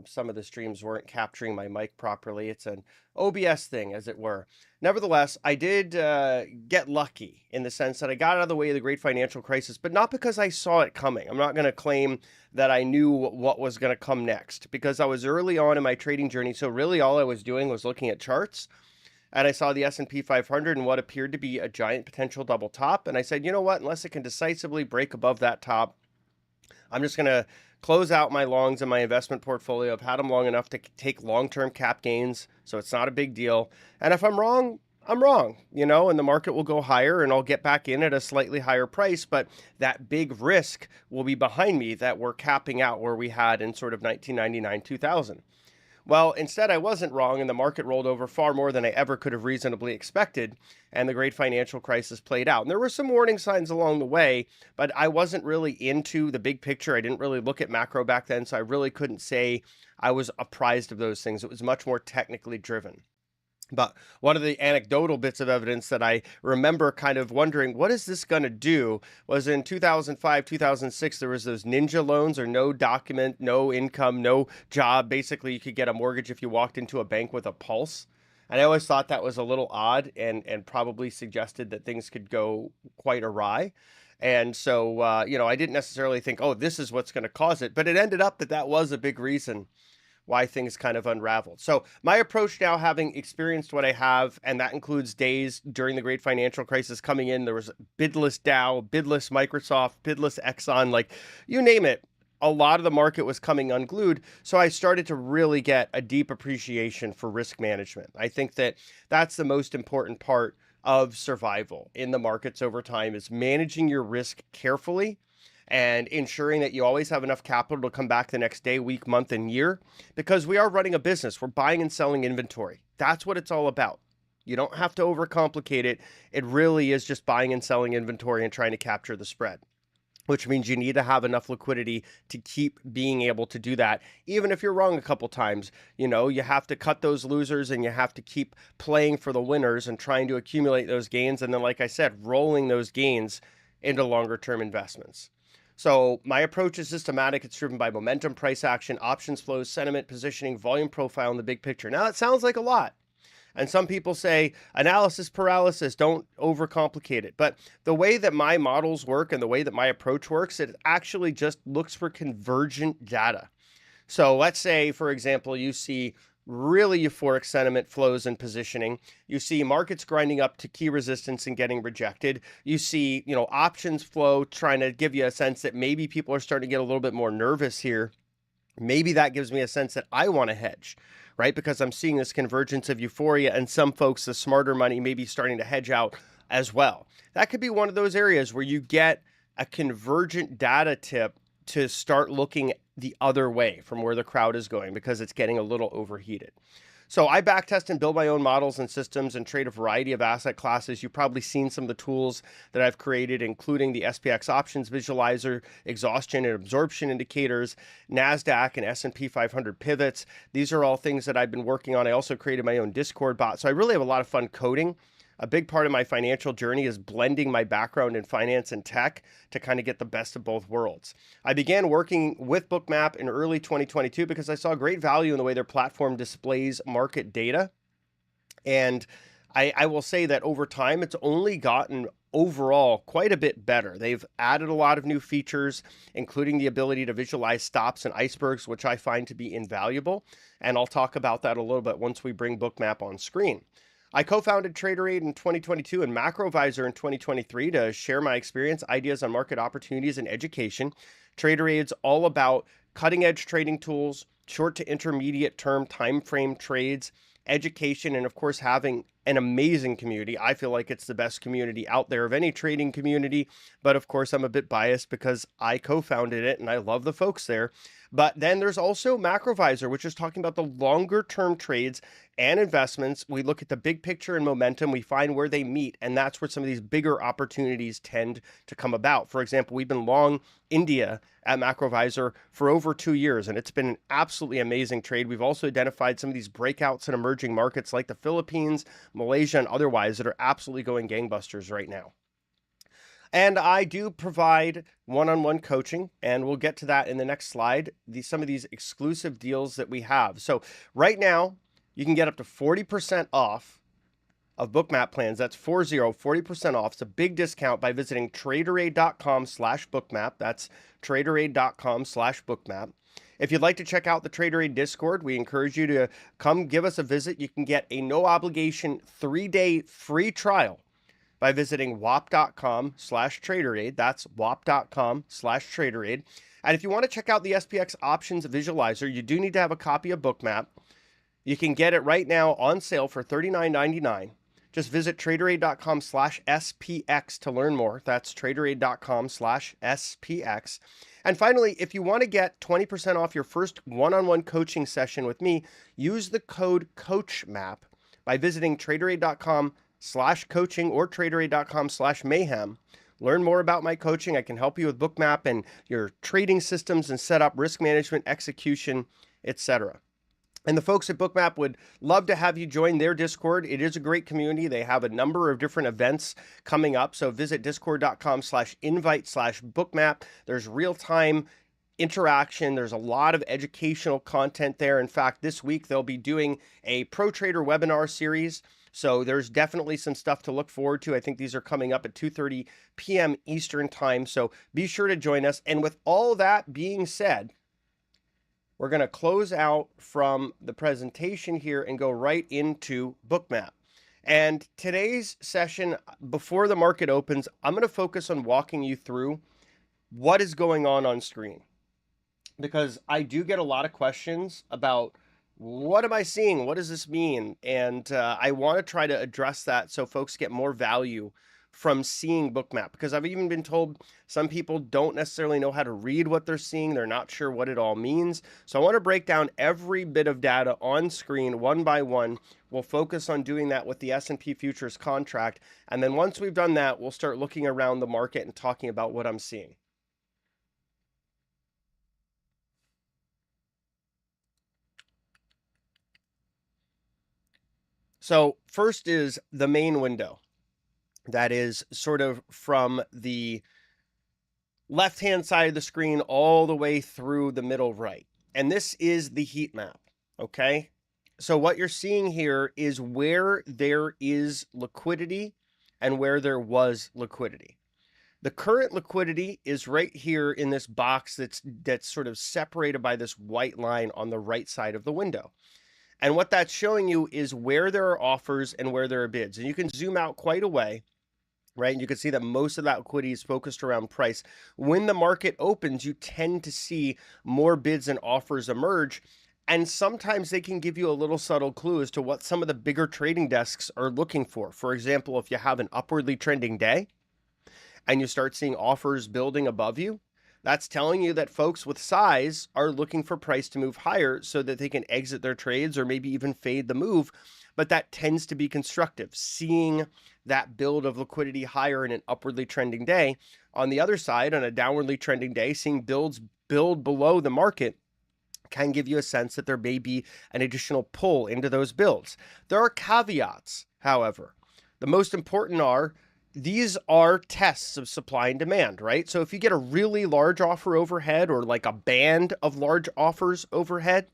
Some of the streams weren't capturing my mic properly. It's an OBS thing, as it were. Nevertheless, I did get lucky in the sense that I got out of the way of the great financial crisis, but not because I saw it coming. I'm not going to claim that I knew what was going to come next because I was early on in my trading journey. So really all I was doing was looking at charts, and I saw the S&P 500 and what appeared to be a giant potential double top. And I said, you know what, unless it can decisively break above that top, I'm just going to close out my longs in my investment portfolio. I've had them long enough to take long-term cap gains, so it's not a big deal. And if I'm wrong, I'm wrong, and the market will go higher and I'll get back in at a slightly higher price, but that big risk will be behind me that we're capping out where we had in sort of 1999, 2000. Well, instead, I wasn't wrong, and the market rolled over far more than I ever could have reasonably expected, and the great financial crisis played out. And there were some warning signs along the way, but I wasn't really into the big picture. I didn't really look at macro back then, so I really couldn't say I was apprised of those things. It was much more technically driven. But one of the anecdotal bits of evidence that I remember kind of wondering, what is this going to do, was in 2005, 2006, there was those ninja loans, or no document, no income, no job. Basically, you could get a mortgage if you walked into a bank with a pulse. And I always thought that was a little odd and probably suggested that things could go quite awry. And so, I didn't necessarily think, oh, this is what's going to cause it. But it ended up that was a big reason why things kind of unraveled. So my approach now, having experienced what I have, and that includes days during the great financial crisis coming in, there was bidless Dow, bidless Microsoft, bidless Exxon, like you name it. A lot of the market was coming unglued. So I started to really get a deep appreciation for risk management. I think that that's the most important part of survival in the markets over time, is managing your risk carefully and ensuring that you always have enough capital to come back the next day, week, month, and year, because we are running a business. We're buying and selling inventory. That's what it's all about. You don't have to overcomplicate it. It really is just buying and selling inventory and trying to capture the spread, which means you need to have enough liquidity to keep being able to do that. Even if you're wrong a couple times, you have to cut those losers and you have to keep playing for the winners and trying to accumulate those gains. And then, like I said, rolling those gains into longer term investments. So my approach is systematic. It's driven by momentum, price action, options flows, sentiment, positioning, volume profile, and the big picture. Now, it sounds like a lot. And some people say analysis paralysis, don't overcomplicate it. But the way that my models work and the way that my approach works, it actually just looks for convergent data. So let's say, for example, you see really euphoric sentiment flows and positioning. You see markets grinding up to key resistance and getting rejected. You see, options flow trying to give you a sense that maybe people are starting to get a little bit more nervous here. Maybe that gives me a sense that I want to hedge, right? Because I'm seeing this convergence of euphoria, and some folks, the smarter money, may be starting to hedge out as well. That could be one of those areas where you get a convergent data tip to start looking the other way from where the crowd is going, because it's getting a little overheated. So I backtest and build my own models and systems and trade a variety of asset classes. You've probably seen some of the tools that I've created, including the SPX options visualizer, exhaustion and absorption indicators, NASDAQ and S&P 500 pivots. These are all things that I've been working on. I also created my own Discord bot. So I really have a lot of fun coding. A big part of my financial journey is blending my background in finance and tech to kind of get the best of both worlds. I began working with Bookmap in early 2022 because I saw great value in the way their platform displays market data. And I will say that over time, it's only gotten overall quite a bit better. They've added a lot of new features, including the ability to visualize stops and icebergs, which I find to be invaluable. And I'll talk about that a little bit once we bring Bookmap on screen. I co-founded TraderAid in 2022 and MacroVisor in 2023 to share my experience, ideas on market opportunities, and education. TraderAid's all about cutting-edge trading tools, short to intermediate term time frame trades, education, and of course having an amazing community. I feel like it's the best community out there of any trading community, but of course I'm a bit biased because I co-founded it and I love the folks there. But then there's also MacroVisor, which is talking about the longer term trades and investments. We look at the big picture and momentum, we find where they meet, and that's where some of these bigger opportunities tend to come about. For example, we've been long India at MacroVisor for over 2 years, and it's been an absolutely amazing trade. We've also identified some of these breakouts in emerging markets like the Philippines, Malaysia, and otherwise that are absolutely going gangbusters right now. And I do provide one-on-one coaching, and we'll get to that in the next slide, some of these exclusive deals that we have. So right now, you can get up to 40% off of Bookmap plans. That's 40% off. It's a big discount by visiting traderaid.com/bookmap. That's traderaid.com/bookmap. If you'd like to check out the TraderAid Discord, we encourage you to come give us a visit. You can get a no obligation 3-day free trial by visiting wap.com/traderaid. That's wap.com/traderaid. And if you want to check out the SPX options visualizer, you do need to have a copy of Bookmap. You can get it right now on sale for $39.99. Just visit traderaid.com/SPX to learn more. That's traderaid.com/SPX. And finally, if you want to get 20% off your first one-on-one coaching session with me, use the code COACHMAP by visiting traderaid.com/coaching or traderaid.com/mayhem. Learn more about my coaching. I can help you with Bookmap and your trading systems and setup, risk management, execution, etc. And the folks at Bookmap would love to have you join their Discord. It is a great community. They have a number of different events coming up. So visit discord.com/invite/bookmap. There's real-time interaction. There's a lot of educational content there. In fact, this week they'll be doing a Pro Trader webinar series. So there's definitely some stuff to look forward to. I think these are coming up at 2:30 p.m. Eastern time. So be sure to join us. And with all that being said, we're going to close out from the presentation here and go right into Bookmap. And today's session, before the market opens, I'm going to focus on walking you through what is going on screen. Because I do get a lot of questions about what am I seeing? What does this mean? And I want to try to address that so folks get more value from seeing Bookmap, because I've even been told some people don't necessarily know how to read what they're seeing. They're not sure what it all means. So I want to break down every bit of data on screen one by one. We'll focus on doing that with the S&P futures contract. And then once we've done that, we'll start looking around the market and talking about what I'm seeing. So first is the main window. That is sort of from the left-hand side of the screen all the way through the middle right. And this is the heat map, okay? So what you're seeing here is where there is liquidity and where there was liquidity. The current liquidity is right here in this box that's sort of separated by this white line on the right side of the window. And what that's showing you is where there are offers and where there are bids. And you can zoom out quite a way, right? And you can see that most of that liquidity is focused around price. When the market opens, you tend to see more bids and offers emerge. And sometimes they can give you a little subtle clue as to what some of the bigger trading desks are looking for. For example, if you have an upwardly trending day and you start seeing offers building above you, that's telling you that folks with size are looking for price to move higher so that they can exit their trades or maybe even fade the move. But that tends to be constructive, seeing that build of liquidity higher in an upwardly trending day. On the other side, on a downwardly trending day, seeing builds build below the market can give you a sense that there may be an additional pull into those builds. There are caveats, however. The most important are these are tests of supply and demand, right? So if you get a really large offer overhead or like a band of large offers overhead,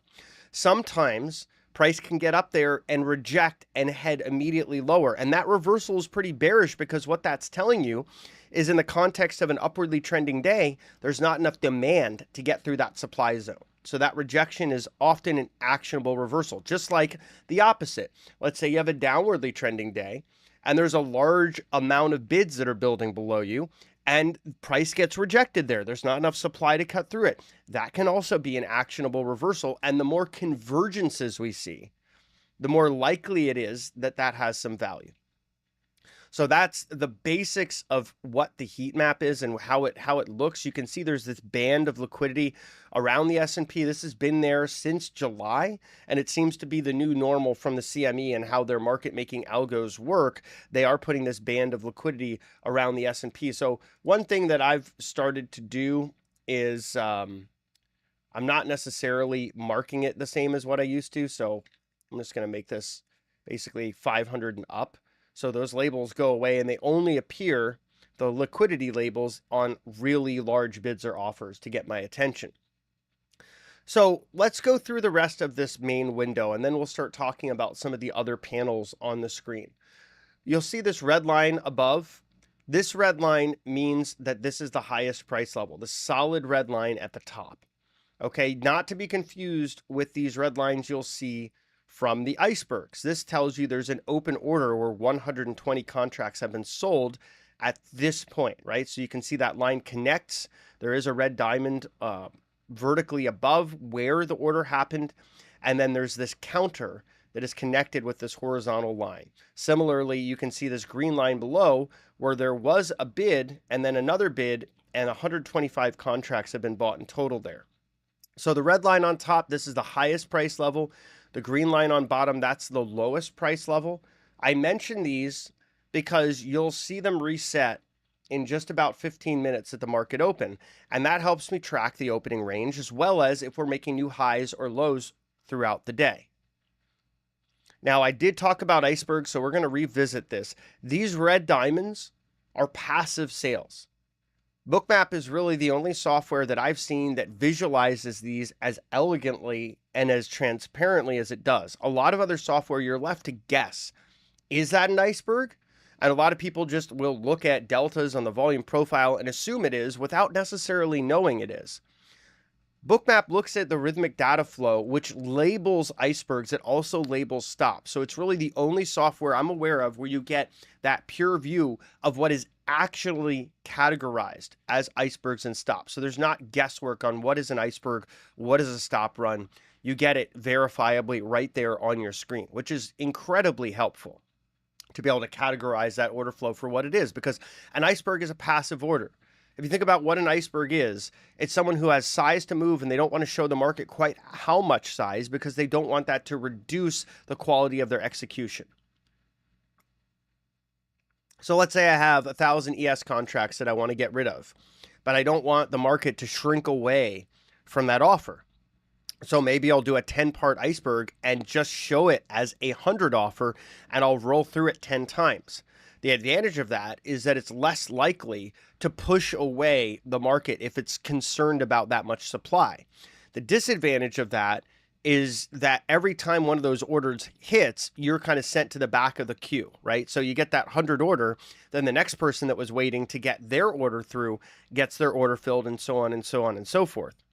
sometimes price can get up there and reject and head immediately lower. And that reversal is pretty bearish because what that's telling you is in the context of an upwardly trending day, there's not enough demand to get through that supply zone. So that rejection is often an actionable reversal, just like the opposite. Let's say you have a downwardly trending day and there's a large amount of bids that are building below you and price gets rejected there. There's not enough supply to cut through it. That can also be an actionable reversal. And the more convergences we see, the more likely it is that that has some value. So that's the basics of what the heat map is and how it looks. You can see there's this band of liquidity around the S&P. This has been there since July, and it seems to be the new normal from the CME and how their market-making algos work. They are putting this band of liquidity around the S&P. So one thing that I've started to do is I'm not necessarily marking it the same as what I used to. So I'm just going to make this basically 500 and up. So those labels go away and they only appear the liquidity labels on really large bids or offers to get my attention. So let's go through the rest of this main window, and then we'll start talking about some of the other panels on the screen. You'll see this red line above. This red line means that this is the highest price level, the solid red line at the top. Okay, not to be confused with these red lines you'll see from the icebergs. This tells you there's an open order where 120 contracts have been sold at this point, right? So you can see that line connects. There is a red diamond vertically above where the order happened. And then there's this counter that is connected with this horizontal line. Similarly, you can see this green line below where there was a bid and then another bid, and 125 contracts have been bought in total there. So the red line on top, this is the highest price level. The green line on bottom, that's the lowest price level. I mention these because you'll see them reset in just about 15 minutes at the market open. And that helps me track the opening range, as well as if we're making new highs or lows throughout the day. Now, I did talk about icebergs, so we're going to revisit this. These red diamonds are passive sales. Bookmap is really the only software that I've seen that visualizes these as elegantly and as transparently as it does. A lot of other software, you're left to guess, is that an iceberg? And a lot of people just will look at deltas on the volume profile and assume it is without necessarily knowing it is. Bookmap looks at the rhythmic data flow, which labels icebergs. It also labels stops. So it's really the only software I'm aware of where you get that pure view of what is actually categorized as icebergs and stops. So there's not guesswork on what is an iceberg, what is a stop run. You get it verifiably right there on your screen, which is incredibly helpful to be able to categorize that order flow for what it is, because an iceberg is a passive order. If you think about what an iceberg is, it's someone who has size to move and they don't want to show the market quite how much size because they don't want that to reduce the quality of their execution. So let's say I have 1,000 ES contracts that I want to get rid of, but I don't want the market to shrink away from that offer. So maybe I'll do a 10-part iceberg and just show it as a 100 offer, and I'll roll through it 10 times. The advantage of that is that it's less likely to push away the market if it's concerned about that much supply. The disadvantage of that is that every time one of those orders hits, you're kind of sent to the back of the queue, right? So you get that 100 order, then the next person that was waiting to get their order through gets their order filled, and so on and so on and so forth.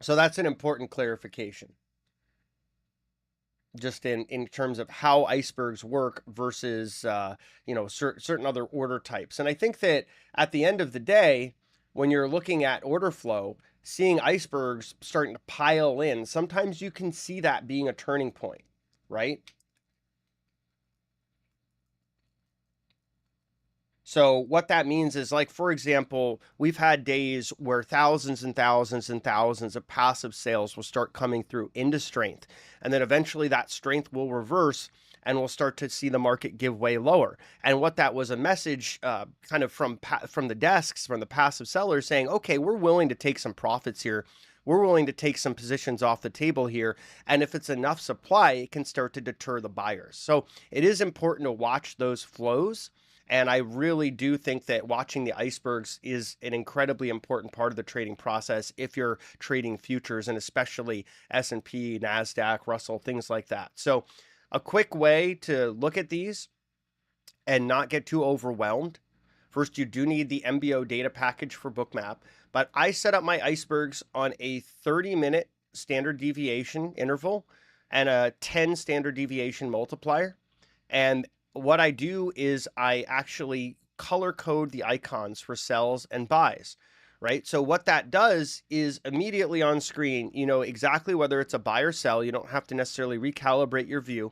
So that's an important clarification, just in terms of how icebergs work versus, certain other order types. And I think that at the end of the day, when you're looking at order flow, seeing icebergs starting to pile in, sometimes you can see that being a turning point, right? So what that means is, like, for example, we've had days where thousands and thousands and thousands of passive sales will start coming through into strength. And then eventually that strength will reverse and we'll start to see the market give way lower. And what that was a message kind of from the desks, from the passive sellers saying, okay, we're willing to take some profits here. We're willing to take some positions off the table here. And if it's enough supply, it can start to deter the buyers. So it is important to watch those flows. And I really do think that watching the icebergs is an incredibly important part of the trading process if you're trading futures, and especially S&P, NASDAQ, Russell, things like that. So a quick way to look at these and not get too overwhelmed. First, you do need the MBO data package for Bookmap, but I set up my icebergs on a 30-minute standard deviation interval and a 10 standard deviation multiplier. And what I do is I actually color code the icons for sells and buys, right? So what that does is immediately on screen, you know exactly whether it's a buy or sell. You don't have to necessarily recalibrate your view.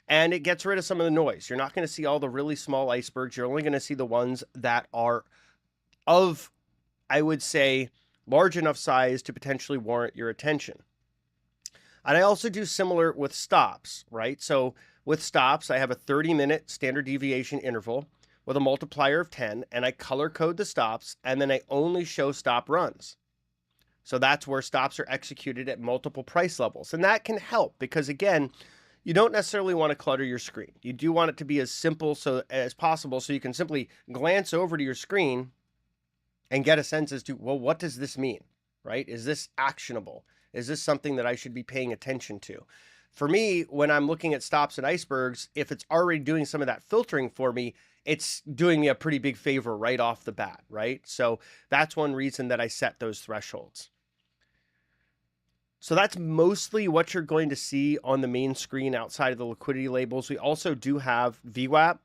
And it gets rid of some of the noise. You're not going to see all the really small icebergs. You're only going to see the ones that are of, I would say, large enough size to potentially warrant your attention. And I also do similar with stops, right? So with stops, I have a 30-minute standard deviation interval with a multiplier of 10, and I color code the stops, and then I only show stop runs. So that's where stops are executed at multiple price levels. And that can help because, again, You don't necessarily want to clutter your screen. You do want it to be as simple as possible, so you can simply glance over to your screen and get a sense as to, well, what does this mean, right? Is this actionable? Is this something that I should be paying attention to? For me, when I'm looking at stops and icebergs, if it's already doing some of that filtering for me, it's doing me a pretty big favor right off the bat, right? So that's one reason that I set those thresholds. So that's mostly what you're going to see on the main screen outside of the liquidity labels. We also do have VWAP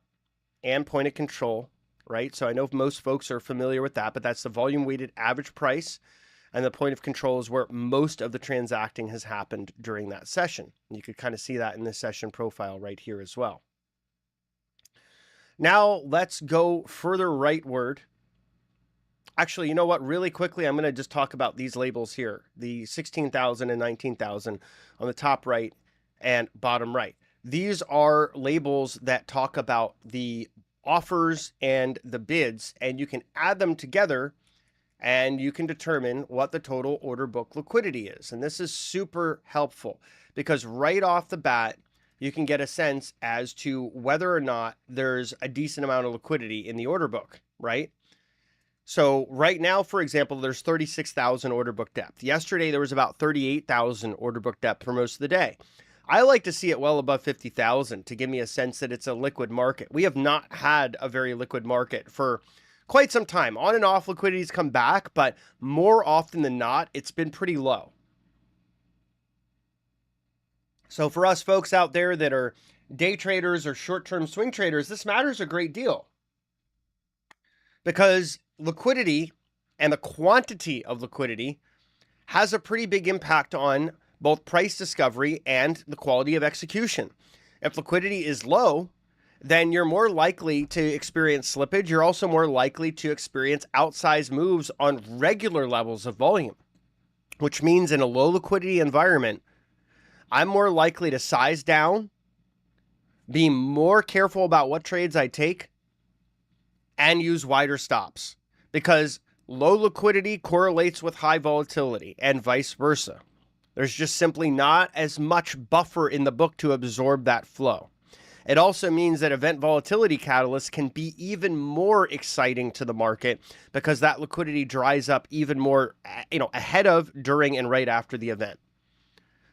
and point of control, right? So I know most folks are familiar with that, but that's the volume weighted average price. And the point of control is where most of the transacting has happened during that session. You could kind of see that in this session profile right here as well. Now let's go further rightward. Actually, you know what? Really quickly, I'm going to just talk about these labels here, the 16,000 and 19,000 on the top right and bottom right. These are labels that talk about the offers and the bids, and you can add them together and you can determine what the total order book liquidity is. And this is super helpful because right off the bat, you can get a sense as to whether or not there's a decent amount of liquidity in the order book, right? So right now, for example, there's 36,000 order book depth. Yesterday, there was about 38,000 order book depth for most of the day. I like to see it well above 50,000 to give me a sense that it's a liquid market. We have not had a very liquid market for quite some time. On and off liquidity's come back, but more often than not, it's been pretty low. So for us folks out there that are day traders or short-term swing traders, this matters a great deal because liquidity and the quantity of liquidity has a pretty big impact on both price discovery and the quality of execution. If liquidity is low, then you're more likely to experience slippage. You're also more likely to experience outsized moves on regular levels of volume, which means in a low liquidity environment, I'm more likely to size down, be more careful about what trades I take, and use wider stops because low liquidity correlates with high volatility and vice versa. There's just simply not as much buffer in the book to absorb that flow. It also means that event volatility catalysts can be even more exciting to the market because that liquidity dries up even more, ahead of, during, and right after the event.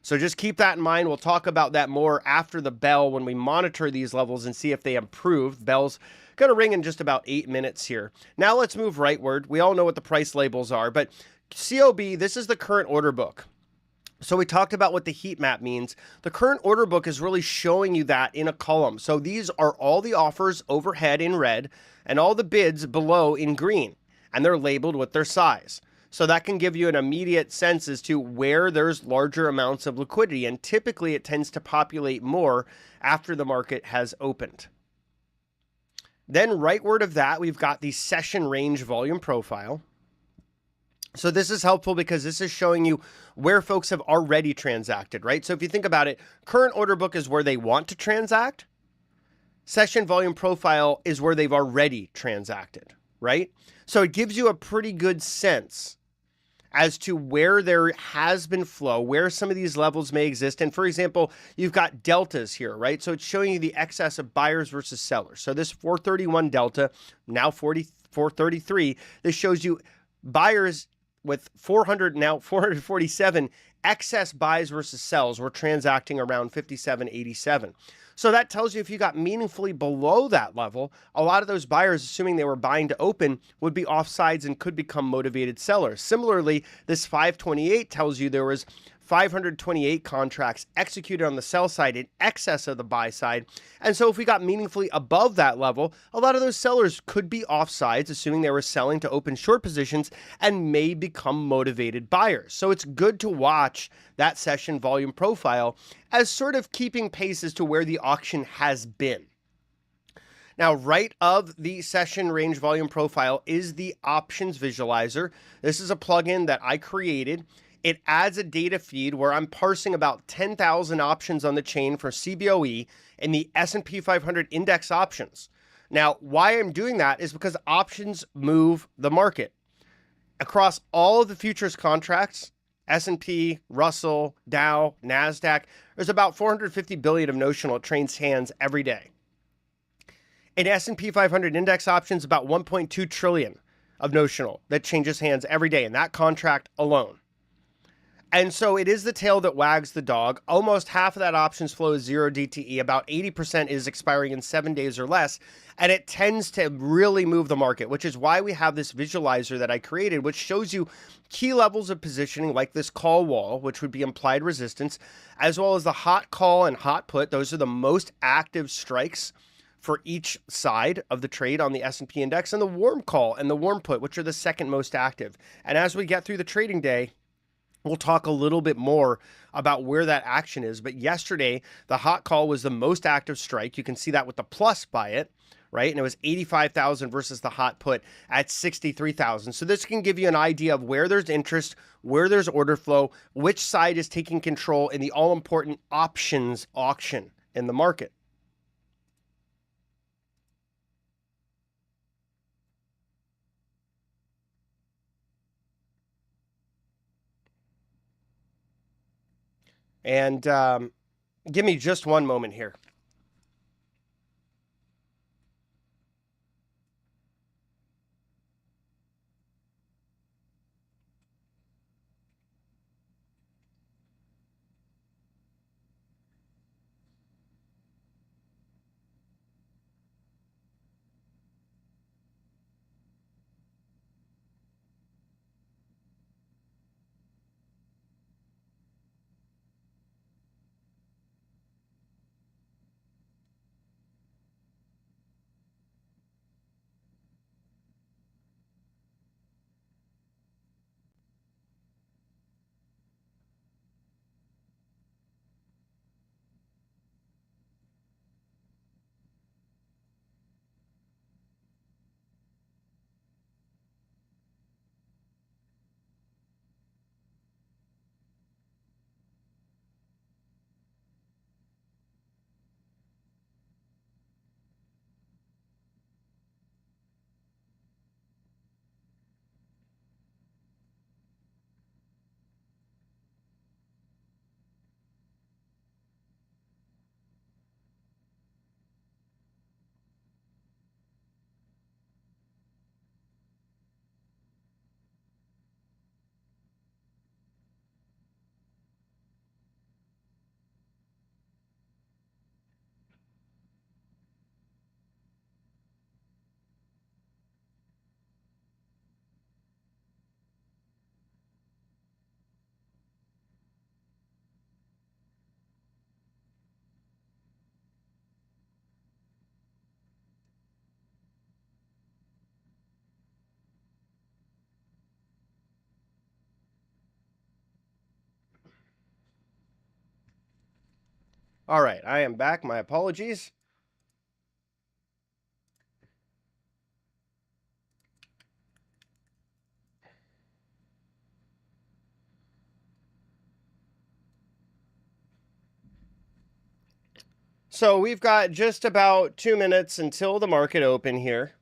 So just keep that in mind. We'll talk about that more after the bell when we monitor these levels and see if they improve. The bell's going to ring in just about 8 minutes here. Now let's move rightward. We all know what the price labels are, but COB, this is the current order book. So we talked about what the heat map means. The current order book is really showing you that in a column. So these are all the offers overhead in red and all the bids below in green, and they're labeled with their size. So that can give you an immediate sense as to where there's larger amounts of liquidity, and typically it tends to populate more after the market has opened. Then rightward of that, we've got the session range volume profile. So this is helpful because this is showing you where folks have already transacted, right? So if you think about it, current order book is where they want to transact. Session volume profile is where they've already transacted, right? So it gives you a pretty good sense as to where there has been flow, where some of these levels may exist. And for example, you've got deltas here, right? So it's showing you the excess of buyers versus sellers. So this 431 delta, now 433, this shows you buyers with 400, now 447 excess buys versus sells. We're transacting around 57.87. So that tells you if you got meaningfully below that level, a lot of those buyers, assuming they were buying to open, would be offsides and could become motivated sellers. Similarly, this 528 tells you there was 528 contracts executed on the sell side in excess of the buy side. And so if we got meaningfully above that level, a lot of those sellers could be offsides, assuming they were selling to open short positions and may become motivated buyers. So it's good to watch that session volume profile as sort of keeping pace as to where the auction has been. Now, right of the session range volume profile is the options visualizer. This is a plugin that I created. It adds a data feed where I'm parsing about 10,000 options on the chain for CBOE and the S&P 500 index options. Now, why I'm doing that is because options move the market. Across all of the futures contracts S&P, Russell, Dow, NASDAQ. There's about 450 billion of notional that trades hands every day. In S&P 500 index options, about 1.2 trillion of notional that changes hands every day in that contract alone. And so it is the tail that wags the dog. Almost half of that options flow is 0 DTE. About 80% is expiring in 7 days or less. And it tends to really move the market, which is why we have this visualizer that I created, which shows you key levels of positioning like this call wall, which would be implied resistance, as well as the hot call and hot put. Those are the most active strikes for each side of the trade on the S&P index, and the warm call and the warm put, which are the second most active. And as we get through the trading day, we'll talk a little bit more about where that action is. But yesterday, the hot call was the most active strike. You can see that with the plus by it, right? And it was 85,000 versus the hot put at 63,000. So this can give you an idea of where there's interest, where there's order flow, which side is taking control in the all-important options auction in the market. And give me just one moment here. All right, I am back. My apologies. So we've got just about 2 minutes until the market open here.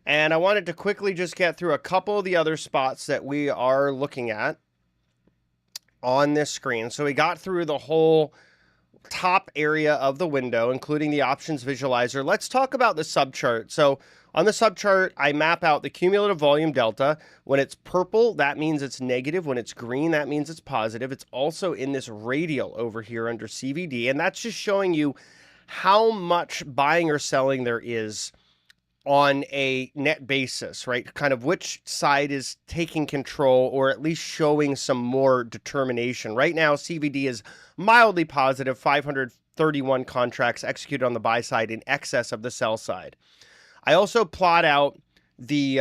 And I wanted to quickly just get through a couple of the other spots that we are looking at on this screen. So we got through the whole top area of the window, including the options visualizer. Let's talk about the subchart. So on the subchart, I map out the cumulative volume delta. When it's purple, that means it's negative. When it's green, that means it's positive. It's also in this radial over here under CVD, and that's just showing you how much buying or selling there is on a net basis, right? Kind of which side is taking control or at least showing some more determination. Right now, CVD is mildly positive, 531 contracts executed on the buy side in excess of the sell side. I also plot out the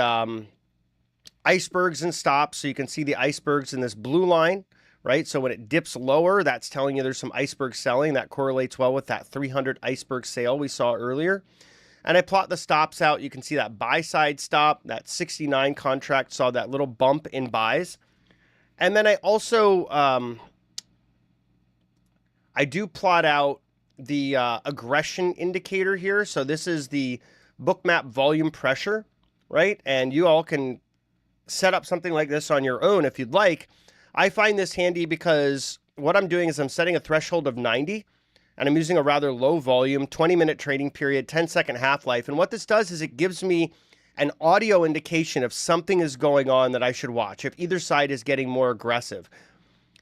icebergs and stops, so you can see the icebergs in this blue line, right? So when it dips lower, that's telling you there's some iceberg selling. That correlates well with that 300 iceberg sale we saw earlier. And I plot the stops out. You can see that buy side stop, that 69 contract saw that little bump in buys. And then I also, I do plot out the aggression indicator here. So this is the Bookmap volume pressure, right? And you all can set up something like this on your own if you'd like. I find this handy because what I'm doing is I'm setting a threshold of 90, and I'm using a rather low volume, 20-minute trading period, 10-second half-life. And what this does is it gives me an audio indication if something is going on that I should watch, if either side is getting more aggressive.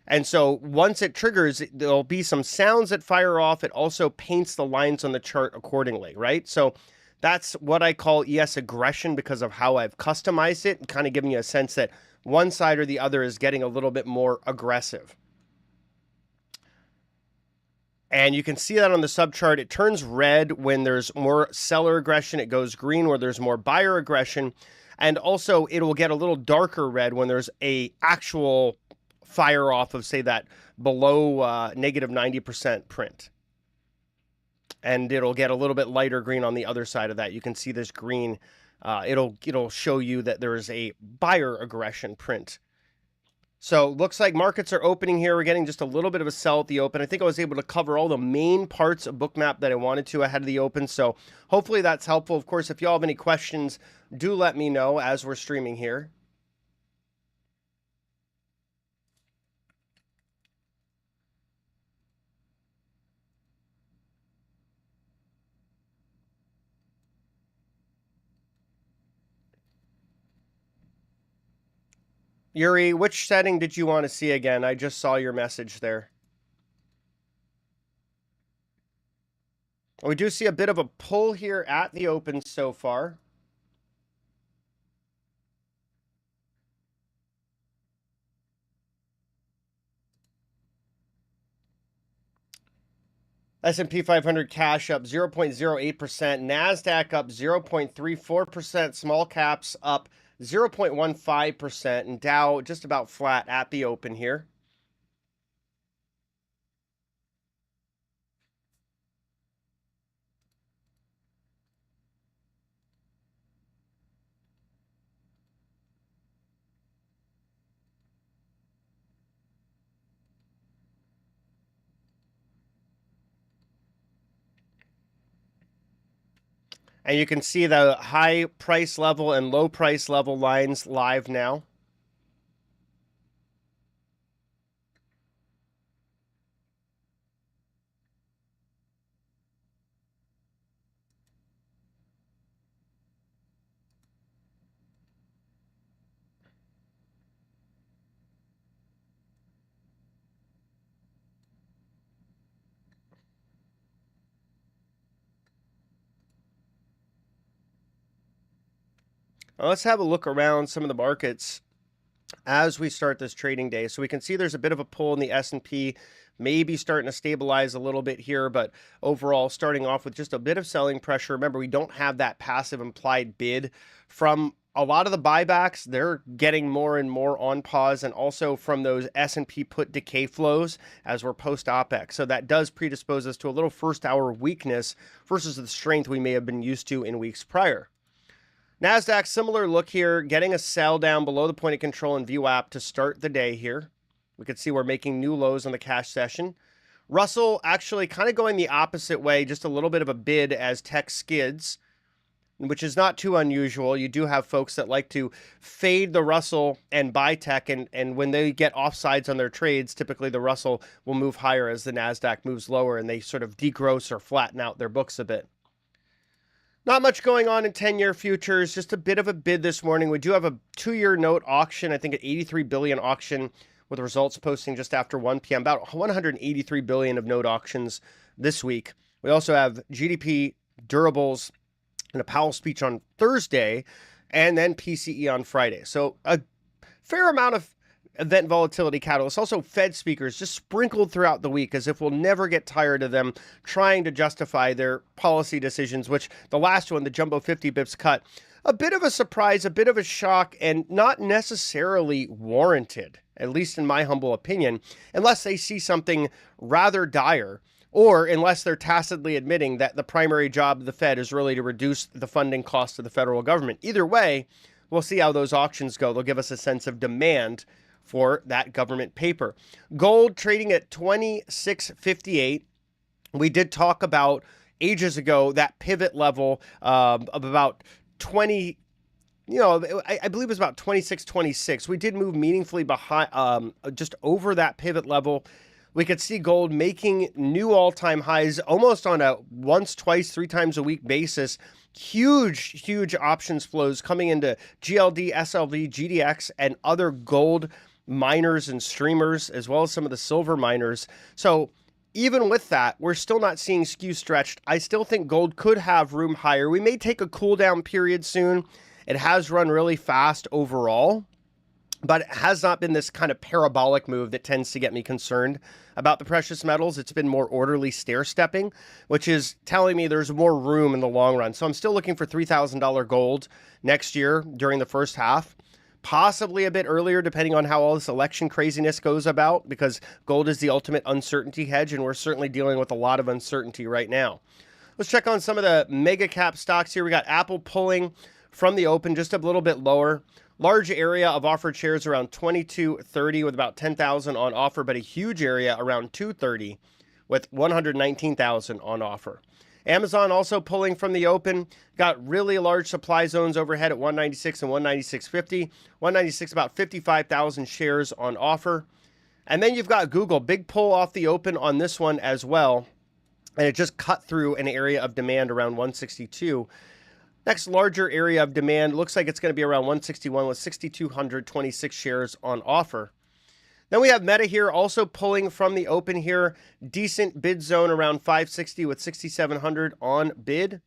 And so once it triggers, there'll be some sounds that fire off. It also paints the lines on the chart accordingly, right? So that's what I call ES aggression because of how I've customized it, kind of giving you a sense that one side or the other is getting a little bit more aggressive. And you can see that on the subchart. It turns red when there's more seller aggression. It goes green where there's more buyer aggression. And also it will get a little darker red when there's a actual fire off of, say, that below negative 90% print. And it'll get a little bit lighter green on the other side of that. You can see this green. It'll show you that there is a buyer aggression print. So looks like markets are opening here. We're getting just a little bit of a sell at the open. I think I was able to cover all the main parts of Bookmap that I wanted to ahead of the open. So hopefully that's helpful. Of course, if y'all have any questions, do let me know as we're streaming here. Yuri, which setting did you want to see again? I just saw your message there. We do see a bit of a pull here at the open so far. S&P 500 cash up 0.08%, NASDAQ up 0.34%, small caps up 0.15%, and Dow just about flat at the open here. And you can see the high price level and low price level lines live now. Now let's have a look around some of the markets as we start this trading day. So we can see there's a bit of a pull in the S&P, maybe starting to stabilize a little bit here, but overall starting off with just a bit of selling pressure. Remember, we don't have that passive implied bid from a lot of the buybacks. They're getting more and more on pause, and also from those S&P put decay flows as we're post OPEC. So that does predispose us to a little first hour weakness versus the strength we may have been used to in weeks prior. NASDAQ, similar look here, getting a sell down below the point of control in VWAP to start the day here. We can see we're making new lows on the cash session. Russell actually kind of going the opposite way, just a little bit of a bid as tech skids, which is not too unusual. You do have folks that like to fade the Russell and buy tech, and when they get offsides on their trades, typically the Russell will move higher as the NASDAQ moves lower, and they sort of degross or flatten out their books a bit. Not much going on in 10-year futures, just a bit of a bid this morning. We do have a 2-year note auction, I think at 83 billion auction, with results posting just after 1 p.m. About 183 billion of note auctions this week. We also have GDP, durables, and a Powell speech on Thursday, and then PCE on Friday. So a fair amount of event volatility catalysts. Also Fed speakers just sprinkled throughout the week, as if we'll never get tired of them trying to justify their policy decisions, which the last one, the jumbo 50 bips cut, a bit of a surprise, a bit of a shock, and not necessarily warranted, at least in my humble opinion, unless they see something rather dire, or unless they're tacitly admitting that the primary job of the Fed is really to reduce the funding cost of the federal government. Either way, we'll see how those auctions go. They'll give us a sense of demand for that government paper. Gold trading at 26.58. We did talk about ages ago that pivot level of about 20, I believe it was about 26.26. We did move meaningfully behind, just over that pivot level. We could see gold making new all-time highs almost on a once, twice, three times a week basis. Huge options flows coming into GLD, SLV, GDX, and other gold miners and streamers, as well as some of the silver miners. So even with that, we're still not seeing skew stretched. I still think gold could have room higher. We may take a cool down period soon. It has run really fast overall, but it has not been this kind of parabolic move that tends to get me concerned about the precious metals. It's been more orderly stair-stepping, which is telling me there's more room in the long run. So I'm still looking for $3,000 gold next year during the first half, possibly a bit earlier, depending on how all this election craziness goes about, because gold is the ultimate uncertainty hedge, and we're certainly dealing with a lot of uncertainty right now. Let's check on some of the mega cap stocks here. We got Apple pulling from the open just a little bit lower. Large area of offered shares around 2230 with about 10,000 on offer, but a huge area around 230 with 119,000 on offer. Amazon also pulling from the open. Got really large supply zones overhead at 196 and 196.50. 196 about 55,000 shares on offer. And then you've got Google, big pull off the open on this one as well. And it just cut through an area of demand around 162. Next larger area of demand looks like it's going to be around 161 with 6,226 shares on offer. Then we have Meta here also pulling from the open here. Decent bid zone around 560 with 6,700 on bid.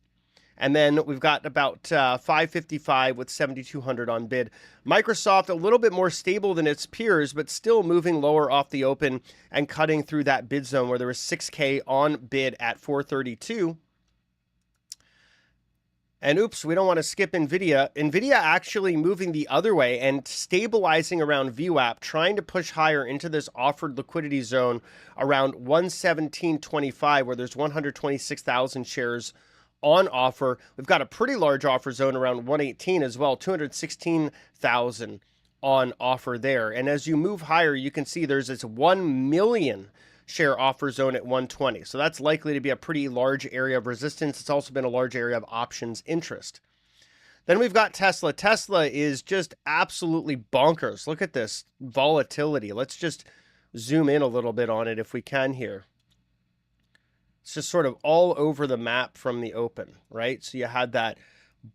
And then we've got about 555 with 7,200 on bid. Microsoft a little bit more stable than its peers, but still moving lower off the open and cutting through that bid zone where there was 6K on bid at 432. And oops, we don't want to skip NVIDIA. NVIDIA actually moving the other way and stabilizing around VWAP, trying to push higher into this offered liquidity zone around 117.25, where there's 126,000 shares on offer. We've got a pretty large offer zone around 118 as well, 216,000 on offer there. And as you move higher, you can see there's this 1 million share offer zone at 120. So that's likely to be a pretty large area of resistance. It's also been a large area of options interest. Then we've got Tesla. Tesla is just absolutely bonkers. Look at this volatility. Let's just zoom in a little bit on it if we can here. It's just sort of all over the map from the open, right? So you had that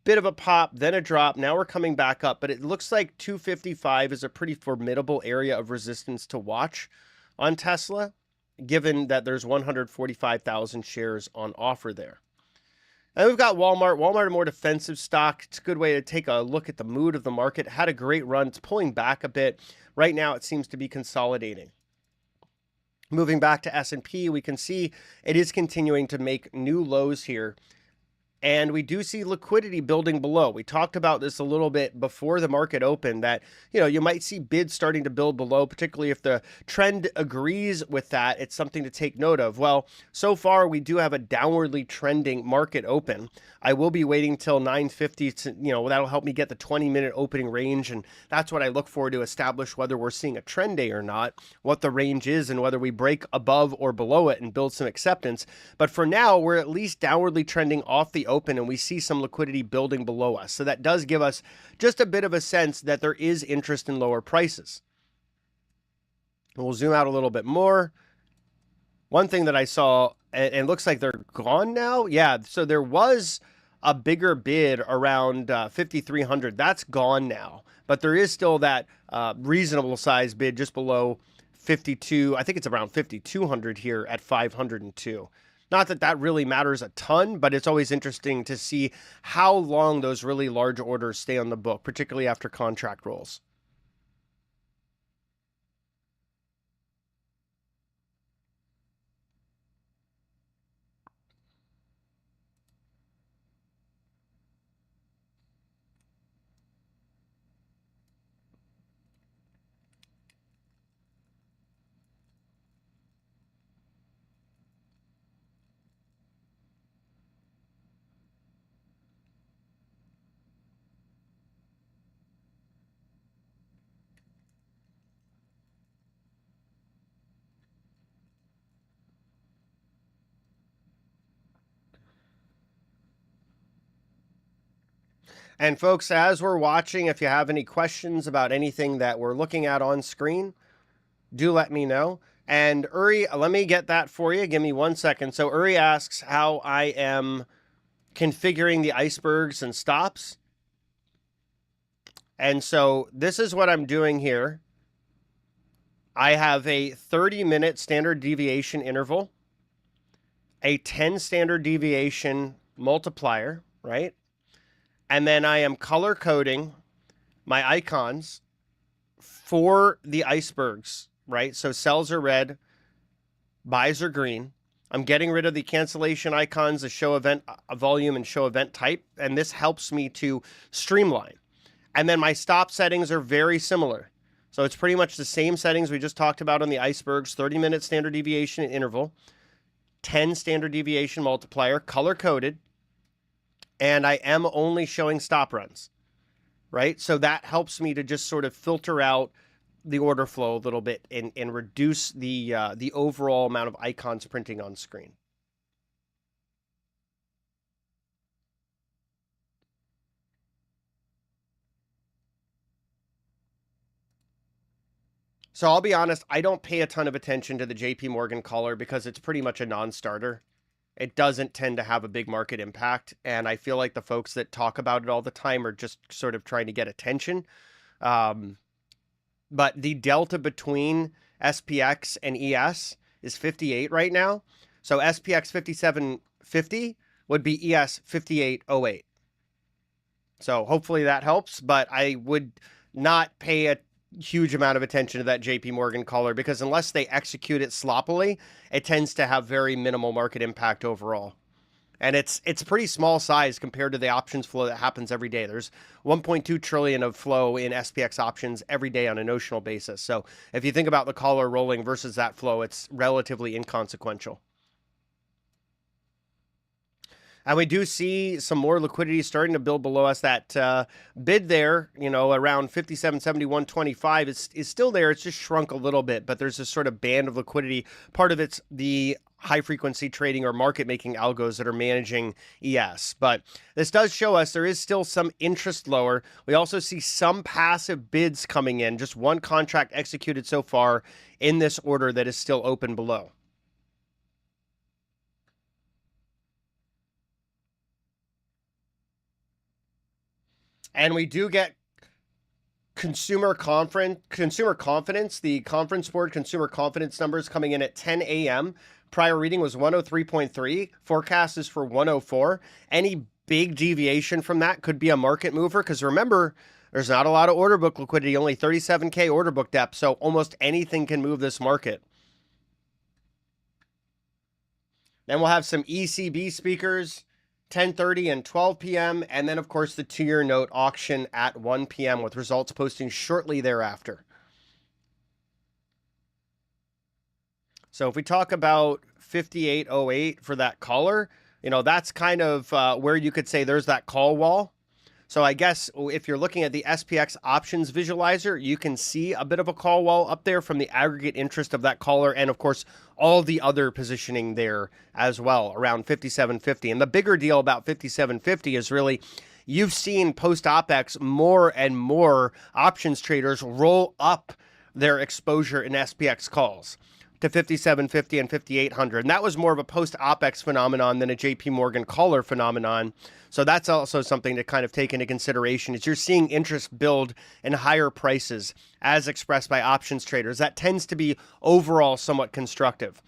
bit of a pop, then a drop. Now we're coming back up, but it looks like 255 is a pretty formidable area of resistance to watch on Tesla, given that there's 145,000 shares on offer there. And we've got Walmart. Walmart, a more defensive stock. It's a good way to take a look at the mood of the market. Had a great run. It's pulling back a bit. Right now, it seems to be consolidating. Moving back to S&P, we can see it is continuing to make new lows here. And we do see liquidity building below. We talked about this a little bit before the market opened that, you might see bids starting to build below, particularly if the trend agrees with that. It's something to take note of. Well, so far we do have a downwardly trending market open. I will be waiting till 9:50 to, that'll help me get the 20-minute opening range. And that's what I look for to establish whether we're seeing a trend day or not, what the range is and whether we break above or below it and build some acceptance. But for now, we're at least downwardly trending off the open and we see some liquidity building below us. So that does give us just a bit of a sense that there is interest in lower prices. And we'll zoom out a little bit more. One thing that I saw, and it looks like they're gone now. Yeah, so there was a bigger bid around 5,300. That's gone now. But there is still that reasonable size bid just below 52. I think it's around 5,200 here at 502. Not that that really matters a ton, but it's always interesting to see how long those really large orders stay on the book, particularly after contract rolls. And folks, as we're watching, if you have any questions about anything that we're looking at on screen, do let me know. And Uri, let me get that for you. Give me 1 second. So Uri asks how I am configuring the icebergs and stops. And so this is what I'm doing here. I have a 30-minute standard deviation interval, a 10 standard deviation multiplier, right? And then I am color coding my icons for the icebergs, right? So sells are red, buys are green. I'm getting rid of the cancellation icons, the show event volume and show event type, and this helps me to streamline. And then my stop settings are very similar. So it's pretty much the same settings we just talked about on the icebergs, 30-minute standard deviation interval, 10 standard deviation multiplier, color-coded, and I am only showing stop runs, right? So that helps me to just sort of filter out the order flow a little bit and reduce the overall amount of icons printing on screen. So I'll be honest, I don't pay a ton of attention to the JP Morgan collar because it's pretty much a non-starter. It doesn't tend to have a big market impact, and I feel like the folks that talk about it all the time are just sort of trying to get attention. But the delta between SPX and ES is 58 right now. So SPX 5750 would be ES 5808. So hopefully that helps, but I would not pay a huge amount of attention to that JP Morgan collar because unless they execute it sloppily, it tends to have very minimal market impact overall. And it's pretty small size compared to the options flow that happens every day. There's 1.2 trillion of flow in SPX options every day on a notional basis. So if you think about the collar rolling versus that flow, it's relatively inconsequential. And we do see some more liquidity starting to build below us. That bid there, you know, around 57.7125 is still there. It's just shrunk a little bit, but there's this sort of band of liquidity. Part of it's the high frequency trading or market making algos that are managing ES. But this does show us there is still some interest lower. We also see some passive bids coming in, just one contract executed so far in this order that is still open below. And we do get consumer confidence, the conference board consumer confidence numbers coming in at 10 a.m. Prior reading was 103.3. Forecast is for 104. Any big deviation from that could be a market mover because remember, there's not a lot of order book liquidity, only 37K order book depth, so almost anything can move this market. Then we'll have some ECB speakers, 10:30 and 12 p.m., and then, of course, the two-year note auction at 1 p.m. with results posting shortly thereafter. So if we talk about 5808 for that caller, you know, that's kind of where you could say there's that call wall. So I guess if you're looking at the SPX options visualizer, you can see a bit of a call wall up there from the aggregate interest of that caller and, of course, all the other positioning there as well around 5750. And the bigger deal about 5750 is really you've seen post-OPEX more and more options traders roll up their exposure in SPX calls to 5750 and 5800. And that was more of a post-OPEX phenomenon than a JP Morgan caller phenomenon. So that's also something to kind of take into consideration is you're seeing interest build in higher prices as expressed by options traders. That tends to be overall somewhat constructive.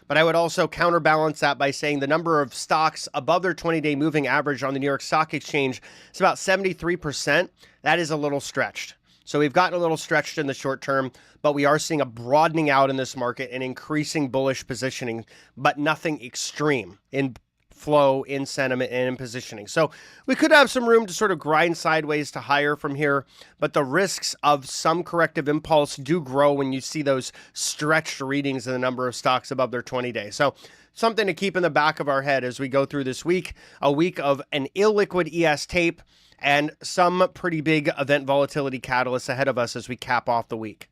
But I would also counterbalance that by saying the number of stocks above their 20-day moving average on the New York Stock Exchange is about 73%. That is a little stretched. So we've gotten a little stretched in the short term, but we are seeing a broadening out in this market and increasing bullish positioning, but nothing extreme in flow, in sentiment, and in positioning. So we could have some room to sort of grind sideways to higher from here, but the risks of some corrective impulse do grow when you see those stretched readings in the number of stocks above their 20-day. So something to keep in the back of our head as we go through this week, a week of an illiquid ES tape, and some pretty big event volatility catalysts ahead of us as we cap off the week.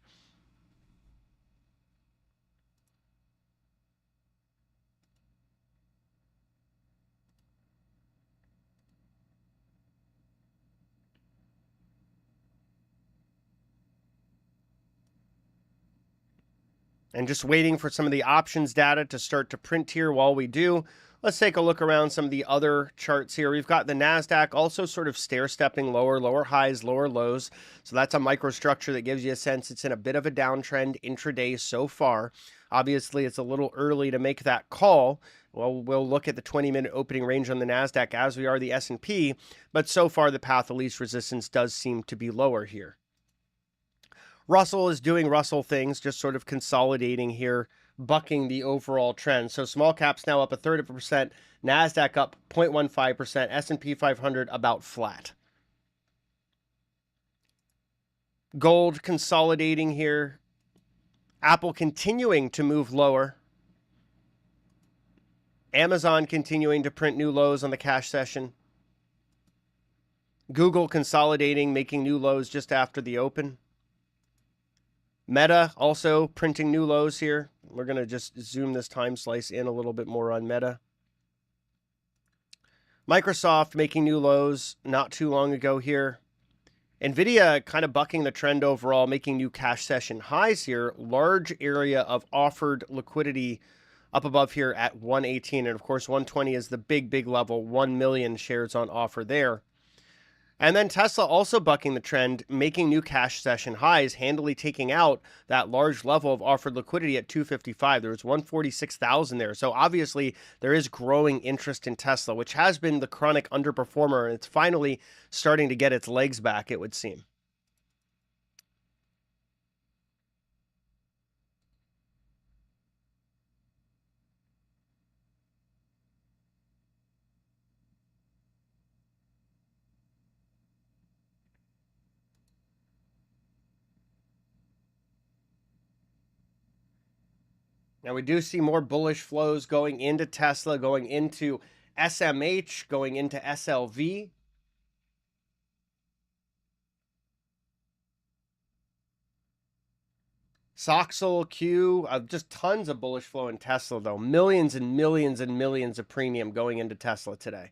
And just waiting for some of the options data to start to print here while we do. Let's take a look around some of the other charts here. We've got the NASDAQ also sort of stair-stepping lower highs, lower lows. So that's a microstructure that gives you a sense it's in a bit of a downtrend intraday so far. Obviously, it's a little early to make that call. Well, we'll look at the 20-minute opening range on the NASDAQ as we are the S&P, but so far the path of least resistance does seem to be lower here. Russell is doing Russell things, just sort of consolidating here, bucking the overall trend. So small caps now up 1/3%, NASDAQ up 0.15%, S&P 500 about flat. Gold consolidating here. Apple continuing to move lower. Amazon continuing to print new lows on the cash session. Google consolidating, making new lows just after the open. Meta also printing new lows here. We're going to just zoom this time slice in a little bit more on Meta. Microsoft making new lows not too long ago here. NVIDIA kind of bucking the trend overall, making new cash session highs here. Large area of offered liquidity up above here at 118. And of course, 120 is the big level. 1 million shares on offer there. And then Tesla also bucking the trend, making new cash session highs, handily taking out that large level of offered liquidity at 255. There was 146,000 there. So obviously there is growing interest in Tesla, which has been the chronic underperformer, and it's finally starting to get its legs back, it would seem. Now, we do see more bullish flows going into Tesla, going into SMH, going into SLV. Soxel, Q, just tons of bullish flow in Tesla, though. Millions and millions and millions of premium going into Tesla today.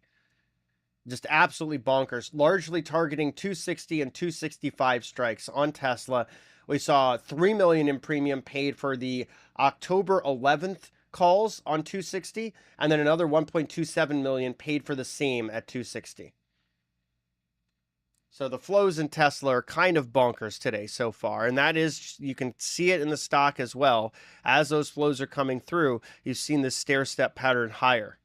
Just absolutely bonkers. Largely targeting 260 and 265 strikes on Tesla. We saw 3 million in premium paid for the October 11th calls on 260, and then another 1.27 million paid for the same at 260. So the flows in Tesla are kind of bonkers today so far, and that is, you can see it in the stock as well. As those flows are coming through, you've seen this stair-step pattern higher.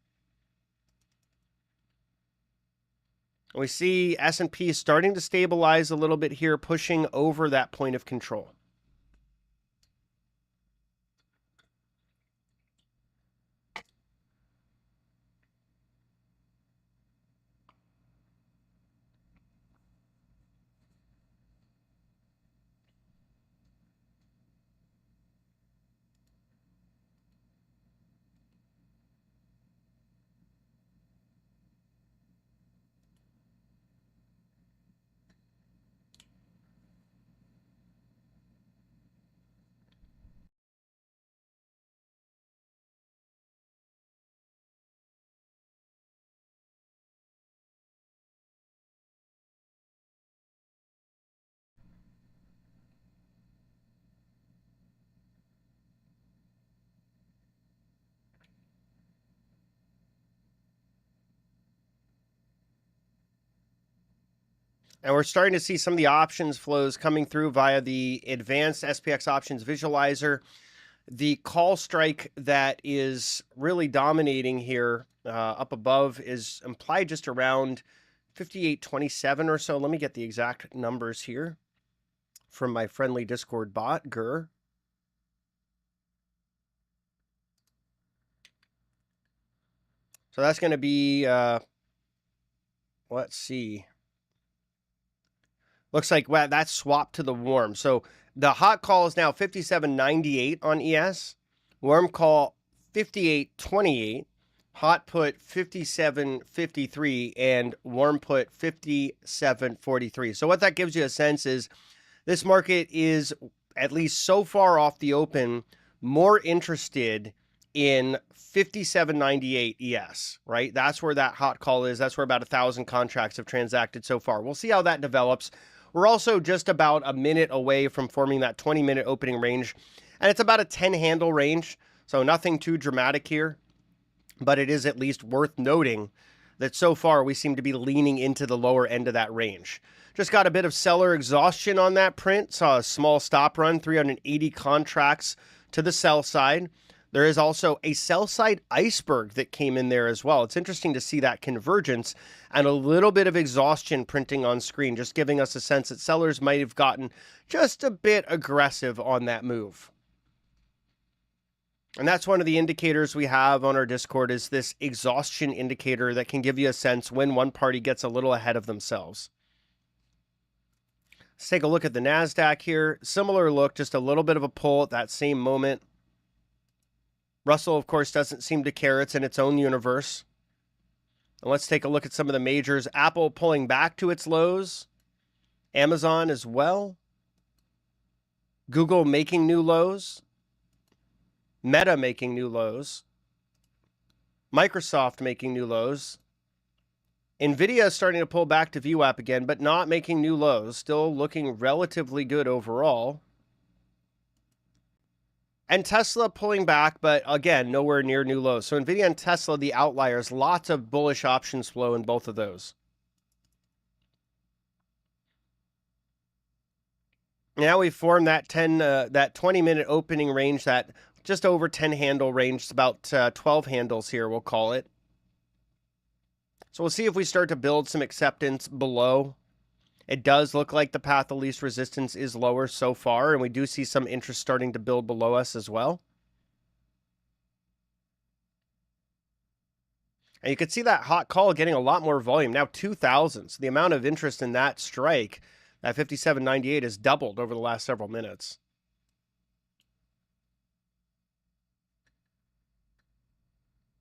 We see S&P starting to stabilize a little bit here, pushing over that point of control. And we're starting to see some of the options flows coming through via the advanced SPX options visualizer. The call strike that is really dominating here up above is implied just around 58.27 or so. Let me get the exact numbers here from my friendly Discord bot, Gur. So that's going to be, let's see. Looks like, wow, that's swapped to the warm. So the hot call is now 57.98 on ES. Warm call 58.28. Hot put 57.53. And warm put 57.43. So what that gives you a sense is this market is, at least so far off the open, more interested in 57.98 ES, right? That's where that hot call is. That's where about 1,000 contracts have transacted so far. We'll see how that develops. We're also just about a minute away from forming that 20-minute opening range And it's about a 10 handle range, so nothing too dramatic here. But it is at least worth noting that so far we seem to be leaning into the lower end of that range. Just got a bit of seller exhaustion on that print. Saw a small stop run, 380 contracts to the sell side. There is also a sell side iceberg that came in there as well. It's interesting to see that convergence and a little bit of exhaustion printing on screen, just giving us a sense that sellers might have gotten just a bit aggressive on that move. And that's one of the indicators we have on our Discord, is this exhaustion indicator that can give you a sense when one party gets a little ahead of themselves. Let's take a look at the NASDAQ here. Similar look, just a little bit of a pull at that same moment. Russell, of course, doesn't seem to care. It's in its own universe. And let's take a look at some of the majors. Apple pulling back to its lows. Amazon as well. Google making new lows. Meta making new lows. Microsoft making new lows. Nvidia is starting to pull back to VWAP again, but not making new lows. Still looking relatively good overall. And Tesla pulling back, but again, nowhere near new lows. So Nvidia and Tesla, the outliers, lots of bullish options flow in both of those. Now we've formed that 20-minute opening range, that just over 10 handle range. It's about 12 handles here, we'll call it. So we'll see if we start to build some acceptance below. It does look like the path of least resistance is lower so far, and we do see some interest starting to build below us as well. And you can see that hot call getting a lot more volume, now 2,000. So the amount of interest in that strike, that 57.98, has doubled over the last several minutes.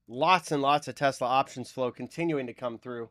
Lots and lots of Tesla options flow continuing to come through.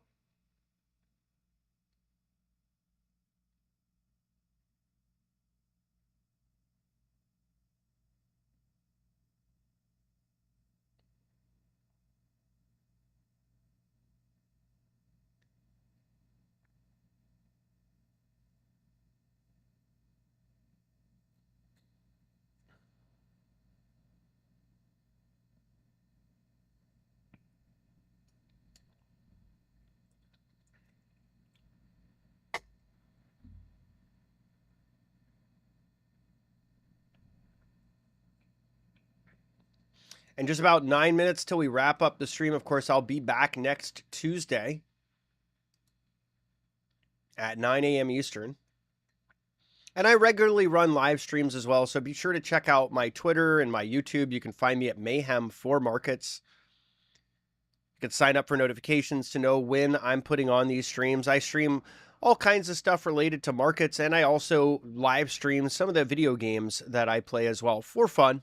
In just about 9 minutes till we wrap up the stream. Of course, I'll be back next Tuesday at 9 a.m. Eastern. And I regularly run live streams as well, so be sure to check out my Twitter and my YouTube. You can find me at Mayhem for Markets. You can sign up for notifications to know when I'm putting on these streams. I stream all kinds of stuff related to markets, and I also live stream some of the video games that I play as well for fun.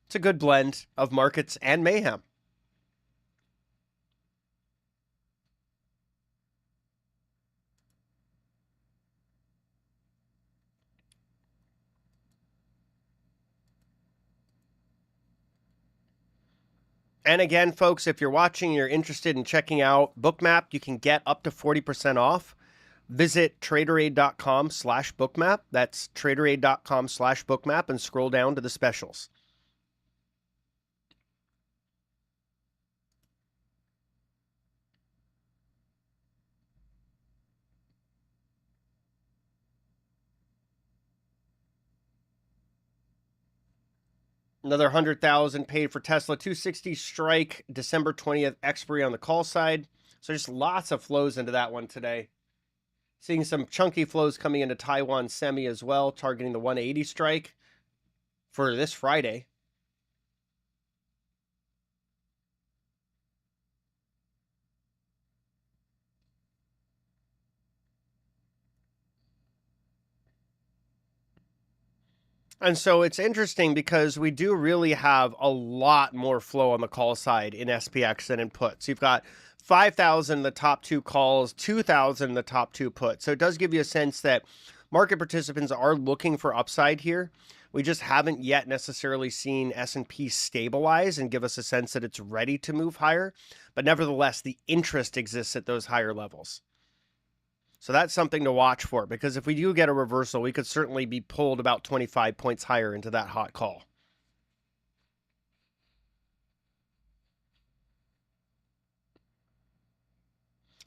It's a good blend of markets and mayhem. And again, folks, if you're watching, you're interested in checking out Bookmap, you can get up to 40% off. Visit traderaid.com/bookmap. That's traderaid.com/bookmap, and scroll down to the specials. Another 100,000 paid for Tesla. 260 strike, December 20th expiry on the call side. So just lots of flows into that one today. Seeing some chunky flows coming into Taiwan Semi as well, targeting the 180 strike for this Friday. And so it's interesting because we do really have a lot more flow on the call side in SPX than in puts. You've got 5,000 in the top two calls, 2,000 in the top two puts. So it does give you a sense that market participants are looking for upside here. We just haven't yet necessarily seen S&P stabilize and give us a sense that it's ready to move higher. But nevertheless, the interest exists at those higher levels. So that's something to watch for, because if we do get a reversal, we could certainly be pulled about 25 points higher into that hot call.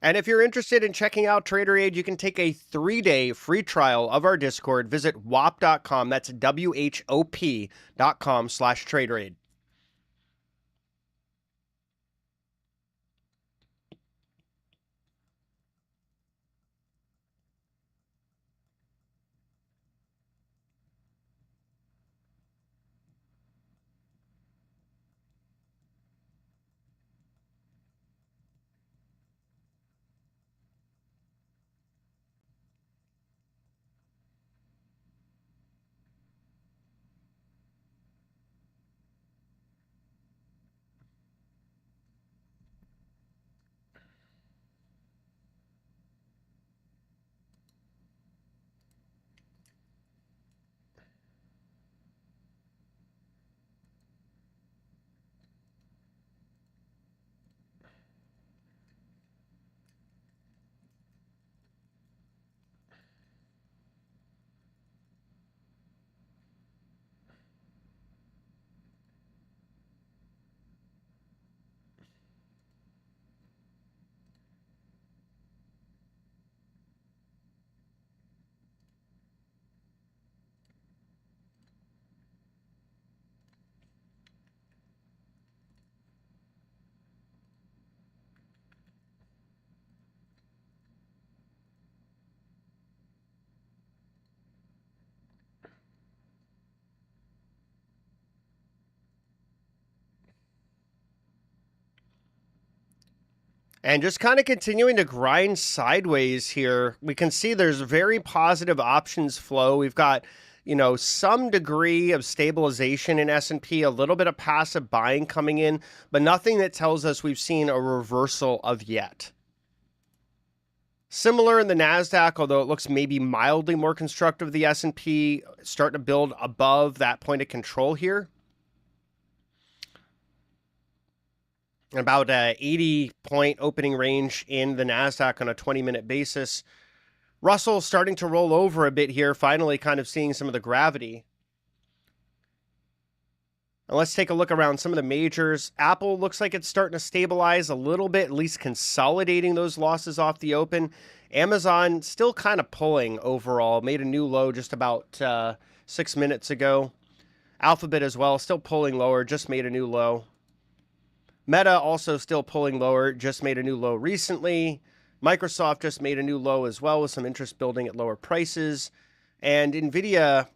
And if you're interested in checking out TraderAid, you can take a 3-day free trial of our Discord. Visit whop.com. That's WHOP.com/TraderAid. And just kind of continuing to grind sideways here, we can see there's very positive options flow. We've got, some degree of stabilization in S&P, a little bit of passive buying coming in, but nothing that tells us we've seen a reversal of yet. Similar in the NASDAQ, although it looks maybe mildly more constructive, the S&P starting to build above that point of control here. About 80-point opening range in the NASDAQ on a 20-minute basis. Russell starting to roll over a bit here, finally kind of seeing some of the gravity. And let's take a look around some of the majors. Apple looks like it's starting to stabilize a little bit, at least consolidating those losses off the open. Amazon still kind of pulling overall, made a new low just about 6 minutes ago. Alphabet as well, still pulling lower, just made a new low. Meta also still pulling lower, just made a new low recently. Microsoft just made a new low as well with some interest building at lower prices. And NVIDIA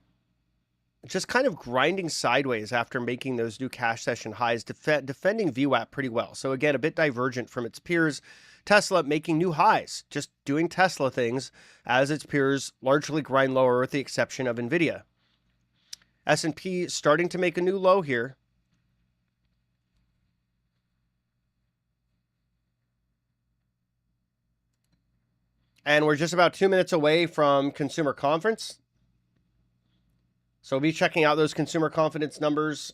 just kind of grinding sideways after making those new cash session highs, defending VWAP pretty well. So again, a bit divergent from its peers. Tesla making new highs, just doing Tesla things as its peers largely grind lower with the exception of NVIDIA. S&P starting to make a new low here. And we're just about 2 minutes away from consumer conference. So we'll be checking out those consumer confidence numbers.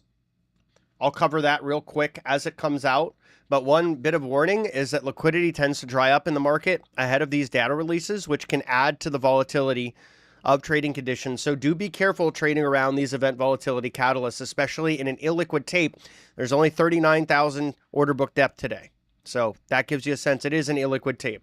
I'll cover that real quick as it comes out. But one bit of warning is that liquidity tends to dry up in the market ahead of these data releases, which can add to the volatility of trading conditions. So do be careful trading around these event volatility catalysts, especially in an illiquid tape. There's only 39,000 order book depth today. So that gives you a sense it is an illiquid tape.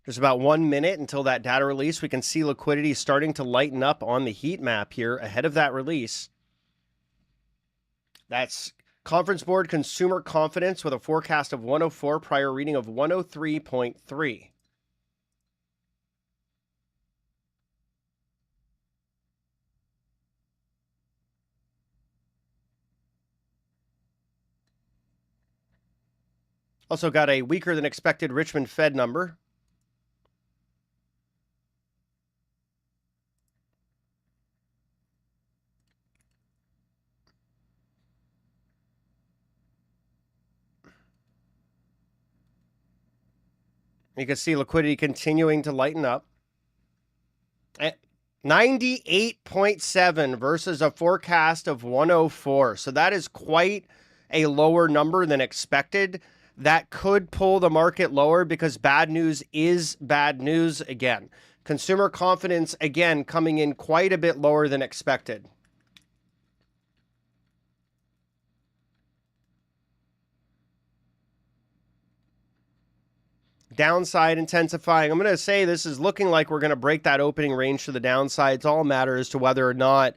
There's about 1 minute until that data release. We can see liquidity starting to lighten up on the heat map here ahead of that release. That's Conference Board Consumer Confidence with a forecast of 104, prior reading of 103.3. Also got a weaker than expected Richmond Fed number. You can see liquidity continuing to lighten up. 98.7 versus a forecast of 104. So that is quite a lower number than expected. That could pull the market lower because bad news is bad news again. Consumer confidence, again, coming in quite a bit lower than expected. Downside intensifying. I'm going to say this is looking like we're going to break that opening range to the downside. It's all a matter as to whether or not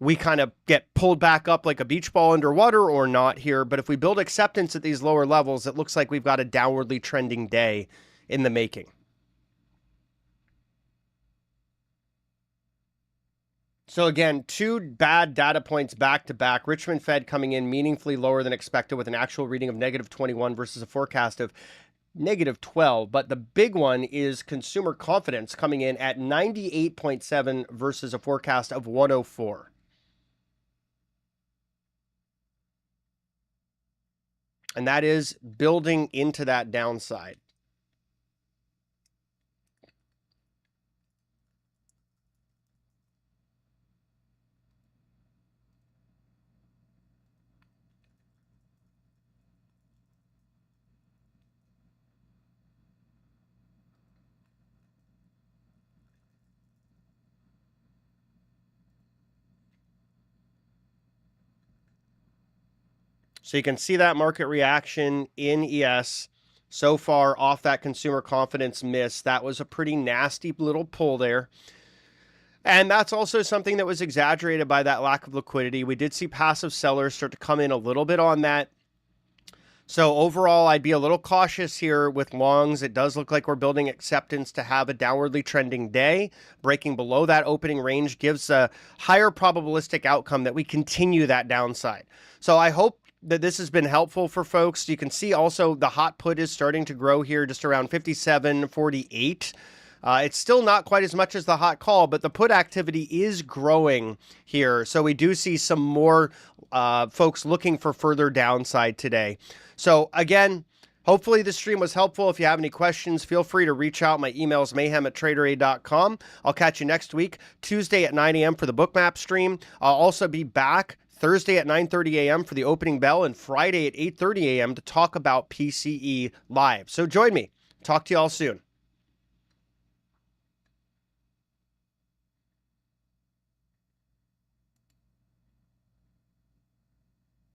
we kind of get pulled back up like a beach ball underwater or not here. But if we build acceptance at these lower levels, it looks like we've got a downwardly trending day in the making. So again, two bad data points back to back. Richmond Fed coming in meaningfully lower than expected with an actual reading of -21 versus a forecast of -12. But the big one is consumer confidence coming in at 98.7 versus a forecast of 104. And that is building into that downside. So you can see that market reaction in ES so far off that consumer confidence miss. That was a pretty nasty little pull there. And that's also something that was exaggerated by that lack of liquidity. We did see passive sellers start to come in a little bit on that. So overall, I'd be a little cautious here with longs. It does look like we're building acceptance to have a downwardly trending day. Breaking below that opening range gives a higher probabilistic outcome that we continue that downside. So I hope that this has been helpful for folks. You can see also the hot put is starting to grow here, just around 57.48. It's still not quite as much as the hot call, but the put activity is growing here. So we do see some more folks looking for further downside today. So again, hopefully this stream was helpful. If you have any questions, feel free to reach out. My email is mayhem@traderaid.com. I'll catch you next week, Tuesday at 9 a.m. for the Bookmap stream. I'll also be back Thursday at 9:30 a.m. for the opening bell and Friday at 8:30 a.m. to talk about PCE live. So join me. Talk to you all soon.